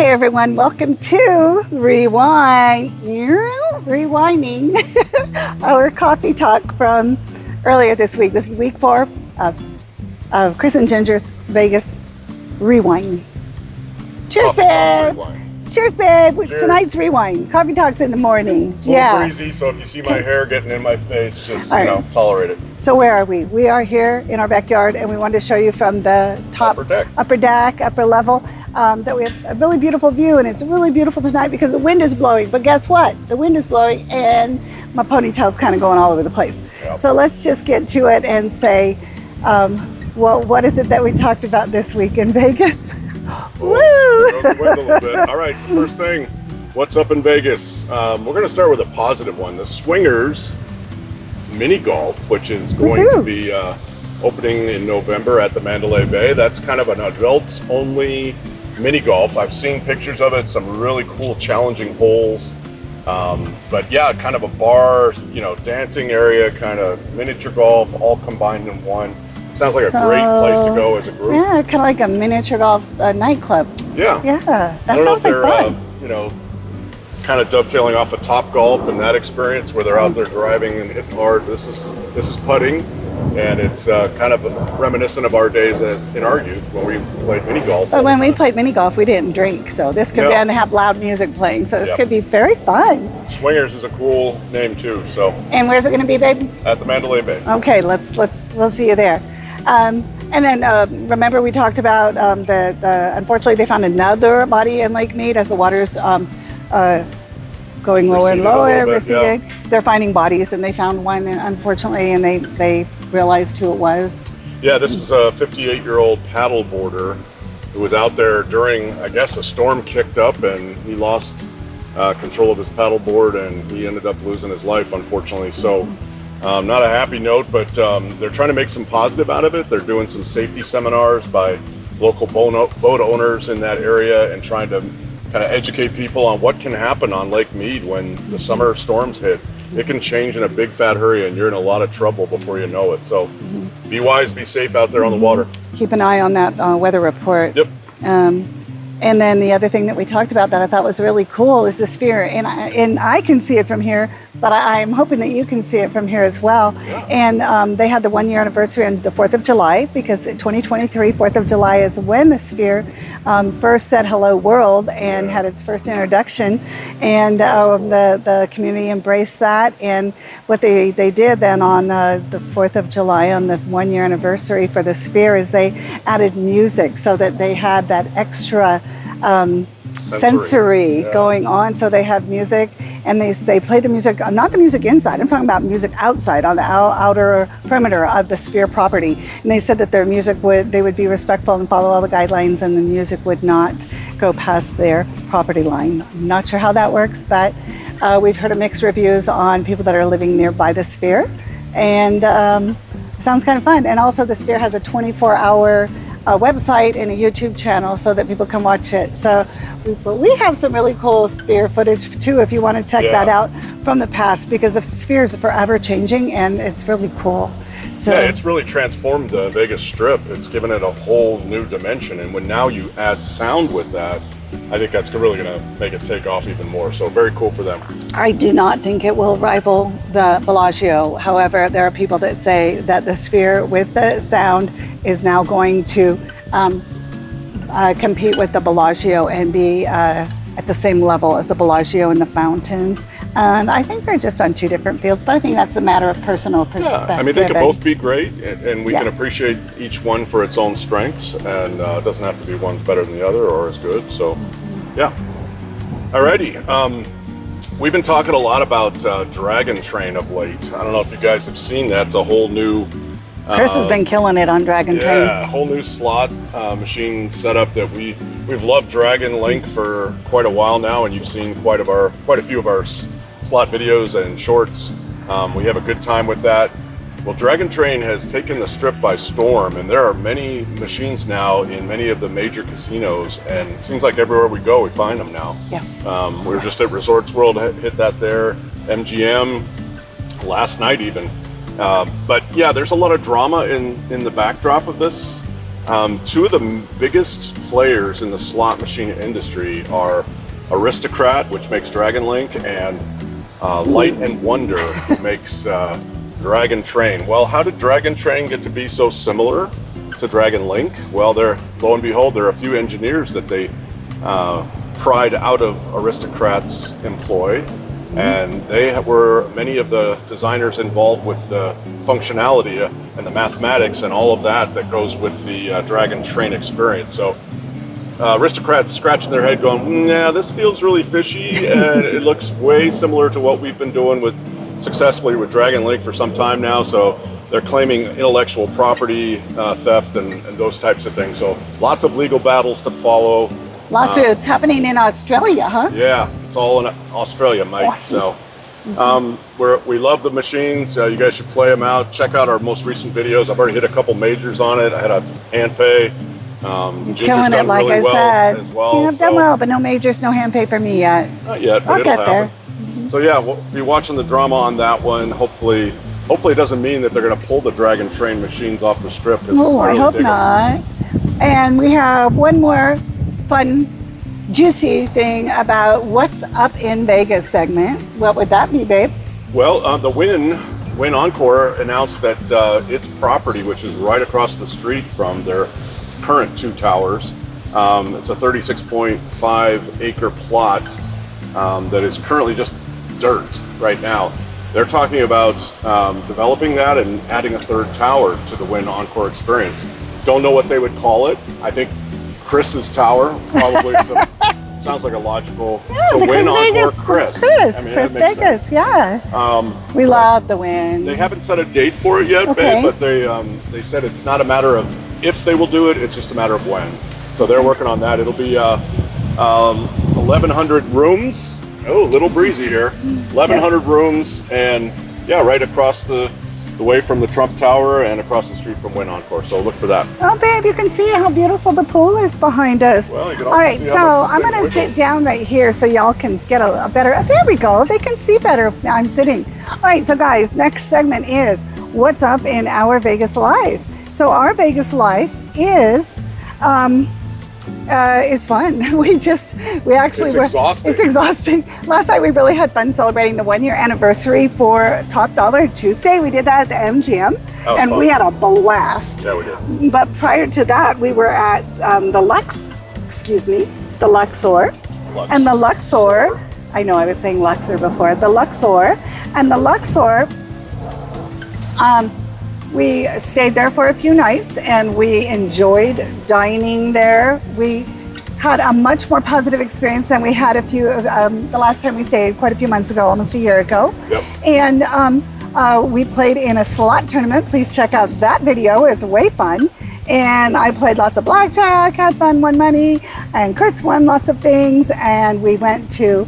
Hey everyone, welcome to Rewinding our coffee talk from earlier this week. This is week 4 of Chris and Ginger's Vegas Rewind. Cheers, Coffee babe! talk rewind. Cheers, babe! Cheers. Tonight's Rewind. Coffee talks in the morning. It's a little breezy, so if you see my hair getting in my face, just, tolerate it. So where are we? We are here in our backyard, and we wanted to show you from the top upper level that we have a really beautiful view, and it's really beautiful tonight because the wind is blowing. But guess what? The wind is blowing, and my ponytail's kind of going all over the place. Yep. So let's just get to it and say, well, what is it that we talked about this week in Vegas? Woo! A little bit. All right, first thing, what's up in Vegas? We're going to start with a positive one. The Swingers Mini Golf, which is going to be opening in November at the Mandalay Bay. That's kind of an adults-only mini golf. I've seen pictures of it, some really cool, challenging holes. But yeah, kind of a bar, dancing area, kind of miniature golf, all combined in one. Sounds like a great place to go as a group. Yeah, kind of like a miniature golf nightclub. Yeah. Yeah, that I don't know if sounds like they're, fun. kind of dovetailing off of Top Golf and that experience where they're out there driving and hitting hard. This is putting, and it's kind of reminiscent of our days as in our youth when we played mini golf. But when we played mini golf, we didn't drink, so this could be and have loud music playing. So this could be very fun. Swingers is a cool name too. So. And where's it going to be, babe? At the Mandalay Bay. Okay, we'll see you there. And then remember we talked about unfortunately they found another body in Lake Mead as the water's going lower and lower, receding. Yeah. They're finding bodies, and they found one, unfortunately, and they realized who it was. Yeah, this was a 58-year-old paddleboarder who was out there during, I guess, a storm kicked up, and he lost control of his paddleboard, and he ended up losing his life, unfortunately. So. Not a happy note, but they're trying to make some positive out of it. They're doing some safety seminars by local boat owners in that area and trying to kind of educate people on what can happen on Lake Mead when the summer storms hit. It can change in a big fat hurry and you're in a lot of trouble before you know it. So be wise, be safe out there on the water. Keep an eye on that weather report. Yep. And then the other thing that we talked about that I thought was really cool is the sphere. And I can see it from here, but I'm hoping that you can see it from here as well. Yeah. And they had the 1-year anniversary on the 4th of July because in 2023, 4th of July is when the sphere first said hello world and had its first introduction. And the community embraced that. And what they did then on the 4th of July on the 1-year anniversary for the sphere is they added music so that they had that extra sensory going on. So they have music and they play the music, not the music inside, I'm talking about music outside on the outer perimeter of the sphere property. And they said that their music they would be respectful and follow all the guidelines, and the music would not go past their property line. I'm not sure how that works, but we've heard of mixed reviews on people that are living nearby the sphere, and it sounds kind of fun. And also the sphere has a 24-hour website and a YouTube channel so that people can watch it. So we have some really cool sphere footage too if you want to check that out from the past, because the sphere is forever changing and it's really cool. So it's really transformed the Vegas Strip. It's given it a whole new dimension, and when now you add sound with that, I think that's really going to make it take off even more. So very cool for them. I do not think it will rival the Bellagio. However, there are people that say that the sphere with the sound is now going to compete with the Bellagio and be at the same level as the Bellagio and the fountains. And I think they're just on two different fields, but I think that's a matter of personal perspective. Yeah, I mean, they can both be great, and we can appreciate each one for its own strengths, and it doesn't have to be one's better than the other or as good. So, yeah. Alrighty. We've been talking a lot about Dragon Train of late. I don't know if you guys have seen that. It's a whole new... Chris has been killing it on Dragon Train. Yeah, a whole new slot machine setup that we've loved Dragon Link for quite a while now, and you've seen quite a few of our slot videos and shorts. We have a good time with that. Well, Dragon Train has taken the Strip by storm, and there are many machines now in many of the major casinos, and it seems like everywhere we go, we find them now. Yes. We were just at Resorts World, hit that there, MGM, last night even. But yeah, there's a lot of drama in the backdrop of this Two of the biggest players in the slot machine industry are Aristocrat, which makes Dragon Link, and Light and Wonder, who makes Dragon Train. Well, how did Dragon Train get to be so similar to Dragon Link? Well, lo and behold, there are a few engineers that they pried out of Aristocrat's employ, and they were many of the designers involved with the functionality and the mathematics and all of that goes with the Dragon Train experience. So Aristocrats scratching their head going, nah, this feels really fishy, and it looks way similar to what we've been doing successfully with Dragon Link for some time now. So they're claiming intellectual property theft and those types of things. So lots of legal battles to follow. Lawsuits happening in Australia, huh? Yeah, it's all in Australia, Mike. Awesome. So we love the machines. You guys should play them out. Check out our most recent videos. I've already hit a couple majors on it. I had a hand pay. He's killing it, like really I said. As well. Yeah, I've done well, but no majors, no hand pay for me yet. Not yet, but I'll it'll get there. happen. So yeah, we'll be watching the drama on that one. Hopefully it doesn't mean that they're going to pull the Dragon Train machines off the strip. Oh, I hope not. And we have one more fun, juicy thing about what's up in Vegas segment. What would that be, babe? Well, the Wynn Encore announced that its property, which is right across the street from their current two towers, it's a 36.5 acre plot that is currently just dirt right now. They're talking about developing that and adding a third tower to the Wynn Encore experience. Don't know what they would call it. I think Chris's tower probably sounds like a logical. Yeah, the Wynn Encore Chris. Chris. I mean, Chris that makes Vegas, sense. Yeah. We love the Wynn. They haven't set a date for it yet, Okay. babe, but they said it's not a matter of if they will do it, it's just a matter of when. So they're working on that. It'll be 1,100 rooms. Oh, a little breezy here. 1,100 rooms, and yeah, right across the way from the Trump Tower and across the street from Wynn Encore. So look for that. Oh, babe, you can see how beautiful the pool is behind us. Well, you can All also right, see so how much I'm the going to thing sit down right here so y'all can get a better, there we go. They can see better if I'm sitting. All right, so guys, next segment is what's up in our Vegas life. So our Vegas life is fun. It's exhausting. It's exhausting. Last night we really had fun celebrating the 1 year anniversary for Top Dollar Tuesday. We did that at the MGM, and fun. we had a blast. Yeah, we did. But prior to that, we were at the Luxor. And the Luxor, I know I was saying Luxor before, the Luxor. And the Luxor, we stayed there for a few nights and we enjoyed dining there. We had a much more positive experience than we had the last time we stayed quite a few months ago, almost a year ago. Yep. And we played in a slot tournament. Please check out that video. It's way fun. And I played lots of blackjack, had fun, won money, and Chris won lots of things. And we went to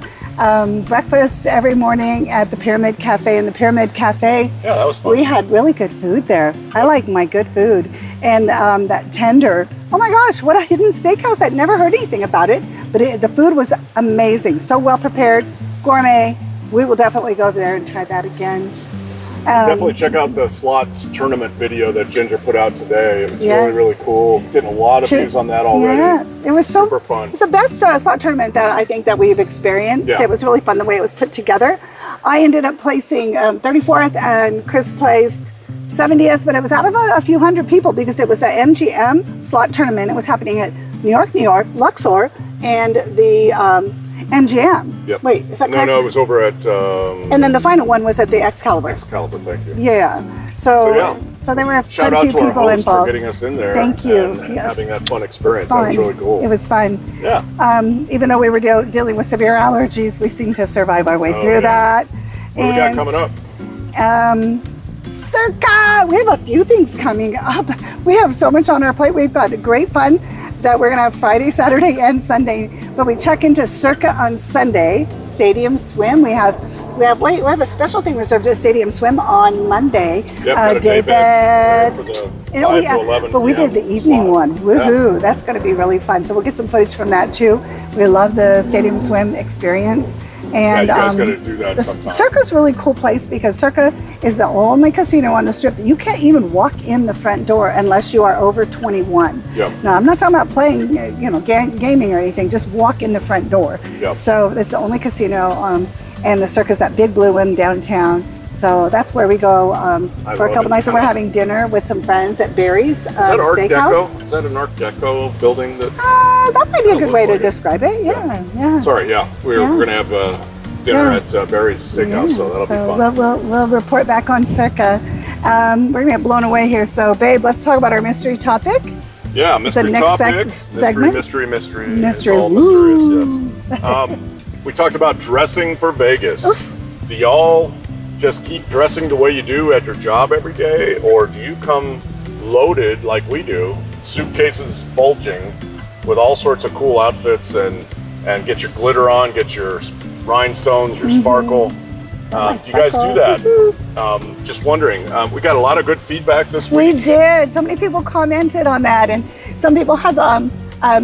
breakfast every morning at the Pyramid Cafe. In the Pyramid Cafe, Yeah, that was fun. we had really good food there. I like my good food. And that tender, oh my gosh, what a hidden steakhouse. I'd never heard anything about it, but the food was amazing. So well prepared, gourmet. We will definitely go there and try that again. Definitely check out the slots tournament video that Ginger put out today. It's Yes. really, really cool. Getting a lot of views on that already. Yeah, it was Super fun. It's the best slot tournament that I think that we've experienced. Yeah. It was really fun the way it was put together. I ended up placing 34th and Chris placed 70th, but it was out of a few hundred people because it was a MGM slot tournament. It was happening at New York, Luxor, and the MGM. Yep. Wait, is that correct? No, it was over at And then the final one was at the Excalibur. Excalibur. Thank you. Yeah. So, So there were Shout quite a out few to our people host for involved. getting us in there. Thank you. And Yes. having that fun experience. Fun. That was really cool. It was fun. Yeah. Even though we were dealing with severe allergies, we seemed to survive our way through yeah. that. What do we got coming up? Circa! We have a few things coming up. We have so much on our plate. We've got great fun that we're going to have Friday, Saturday, and Sunday. But we check into Circa on Sunday. Stadium Swim. We have a special thing reserved at Stadium Swim on Monday. Yep, got a day bed for the 5 to 11 but we did the evening slot. one. Woohoo! That's going to be really fun. So we'll get some footage from that too. We love the Stadium Swim experience. And you guys got to do that the sometime. Circa's a really cool place because Circa is the only casino on the strip that you can't even walk in the front door unless you are over 21. Yep. Now, I'm not talking about playing, gaming or anything. Just walk in the front door. Yep. So it's the only casino, and the Circa's that big blue one downtown. So that's where we go for a couple nights, and we're having dinner with some friends at Barry's Is that Art Steakhouse. Deco? Is that an Art Deco building? That might be a good way to like describe it. Yeah. Sorry, yeah. We're going to have dinner at Barry's Steakhouse, so that'll be fun. We'll report back on Circa. We're going to get blown away here. So, babe, let's talk about our mystery topic. Yeah, mystery next topic. segment. Mystery. Mystery. It's all mysterious, yes. We talked about dressing for Vegas. Do y'all just keep dressing the way you do at your job every day, or do you come loaded like we do, suitcases bulging with all sorts of cool outfits and get your glitter on, get your rhinestones, your sparkle? Do you guys do that? Just wondering. We got a lot of good feedback this week. We did. So many people commented on that, and some people have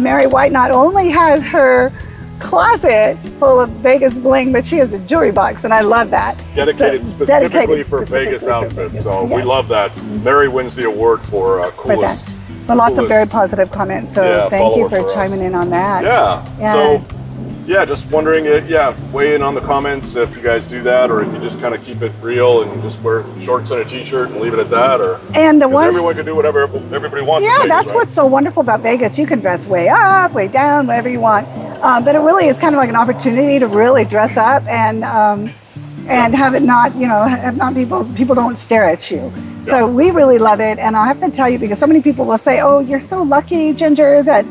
Mary White not only has her closet full of Vegas bling, but she has a jewelry box, and I love that. Dedicated specifically for Vegas outfits. So we love that. Mary wins the award for coolest. Well, lots of very positive comments. So thank you for chiming in on that. Yeah. So just wondering, weigh in on the comments if you guys do that, or if you just kind of keep it real and just wear shorts and a t-shirt and leave it at that, or everyone can do whatever everybody wants. Yeah, that's what's so wonderful about Vegas. You can dress way up, way down, whatever you want. But it really is kind of like an opportunity to really dress up and have it not, have not people don't stare at you. So we really love it, and I have to tell you, because so many people will say, "Oh, you're so lucky, Ginger, that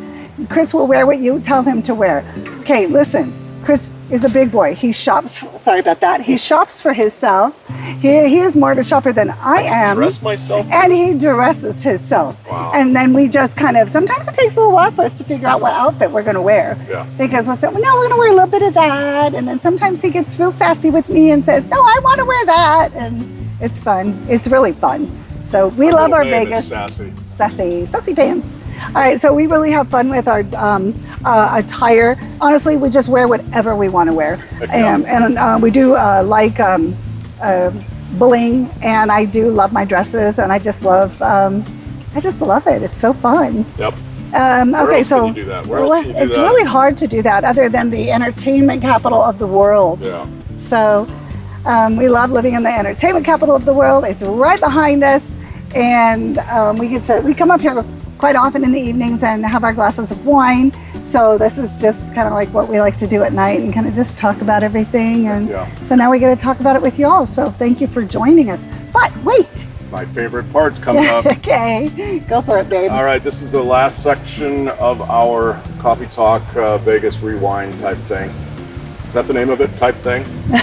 Chris will wear what you tell him to wear." Okay, listen, Chris is a big boy. He shops. Sorry about that. He shops for himself. He is more of a shopper than I am. Dress myself. And he dresses himself. Wow. And then we just sometimes it takes a little while for us to figure out what outfit we're going to wear. Yeah. Because we'll say, well, no, we're going to wear a little bit of that. And then sometimes he gets real sassy with me and says, no, I want to wear that. And it's fun. It's really fun. So we love our Vegas. Sassy pants. All right, so we really have fun with our attire. Honestly, we just wear whatever we want to wear. And we do like bling, and I do love my dresses, and I just love it. It's so fun. Yep. Okay, so can you do that? Where else can you do it's that? really hard to do that other than the entertainment capital of the world. Yeah. So we love living in the entertainment capital of the world. It's right behind us, and we come up here quite often in the evenings and have our glasses of wine. So this is just kind of like what we like to do at night and kind of just talk about everything. And so now we get to talk about it with you all. So thank you for joining us. But wait. My favorite part's coming up. Okay, go for it, babe. All right, this is the last section of our Coffee Talk Vegas Rewind type thing. Is that the name of it? Type thing? No?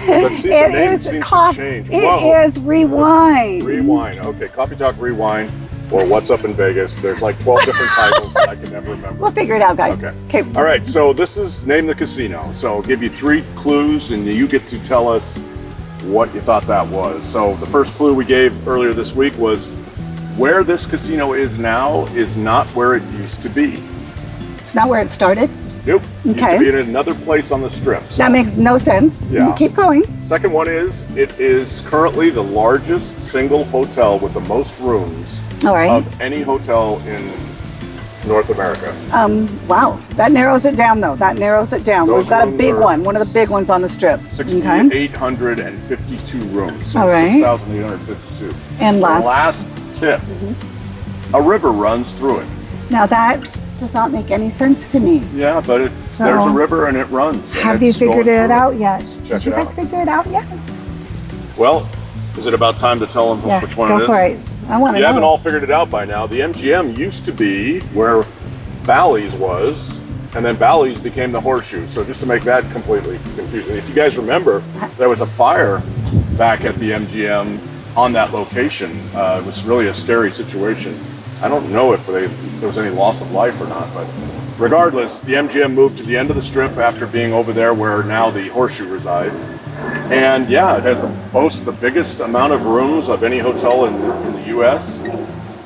Let's see, the name seems to change. It is Rewind. Rewind. Okay, Coffee Talk Rewind, or What's Up in Vegas. There's like 12 different titles that I can never remember. We'll figure it out, guys. Okay. All right, so this is Name the Casino. So I'll give you 3 clues, and you get to tell us what you thought that was. So the first clue we gave earlier this week was where this casino is now is not where it used to be. It's not where it started? Nope. Okay. Used to be in another place on the strip. So. That makes no sense. Yeah. Keep going. Second one is, it is currently the largest single hotel with the most rooms of any hotel in North America. Wow. That narrows it down, though. That narrows it down. We've got a big one of the big ones on the strip. 6,852 rooms. So all right. 6,852. And last tip, a river runs through it. Now that does not make any sense to me. Yeah, but there's a river and it runs. Have you figured it out yet? Did you guys figure it out yet? Well, is it about time to tell them which one it is? Go for it. I want to know. You haven't all figured it out by now. The MGM used to be where Bally's was, and then Bally's became the Horseshoe. So just to make that completely confusing, if you guys remember, there was a fire back at the MGM on that location. It was really a scary situation. I don't know if there was any loss of life or not, but regardless, the MGM moved to the end of the strip after being over there where now the Horseshoe resides. And it boasts the biggest amount of rooms of any hotel in the U.S.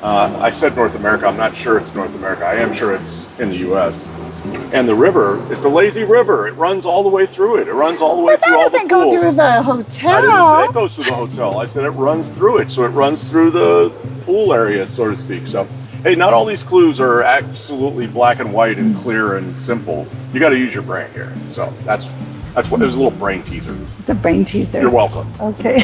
I said North America. I'm not sure it's North America. I am sure it's in the U.S. And the river is the lazy river. It runs all the way through it. It runs all the way But through that all the doesn't go pools. through the I didn't say hotel. it goes through the hotel. I said it runs through it. So it runs through the pool area, so to speak. So, hey, not all these clues are absolutely black and white and clear and simple. You got to use your brain here. So that's what it was, a little brain teaser. The brain teaser. You're welcome. Okay.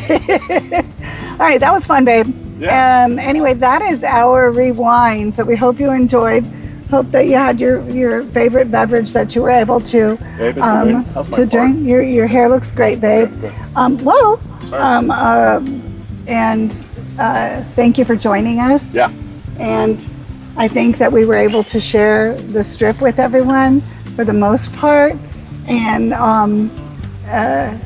All right, that was fun, babe. Yeah. Anyway, that is our rewind. So we hope you enjoyed. Hope that you had your favorite beverage that you were able to Babe, how's my to drink. Your hair looks great, babe. Whoa. Sorry. Thank you for joining us. Yeah. And I think that we were able to share the strip with everyone for the most part. And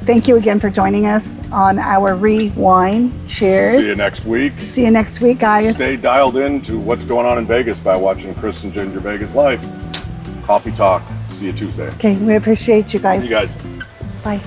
thank you again for joining us on our rewind. Cheers. See you next week. See you next week, guys. Stay dialed in to what's going on in Vegas by watching Chris and Ginger Vegas Live. Coffee Talk. See you Tuesday. Okay, we appreciate you guys. See you guys. Bye.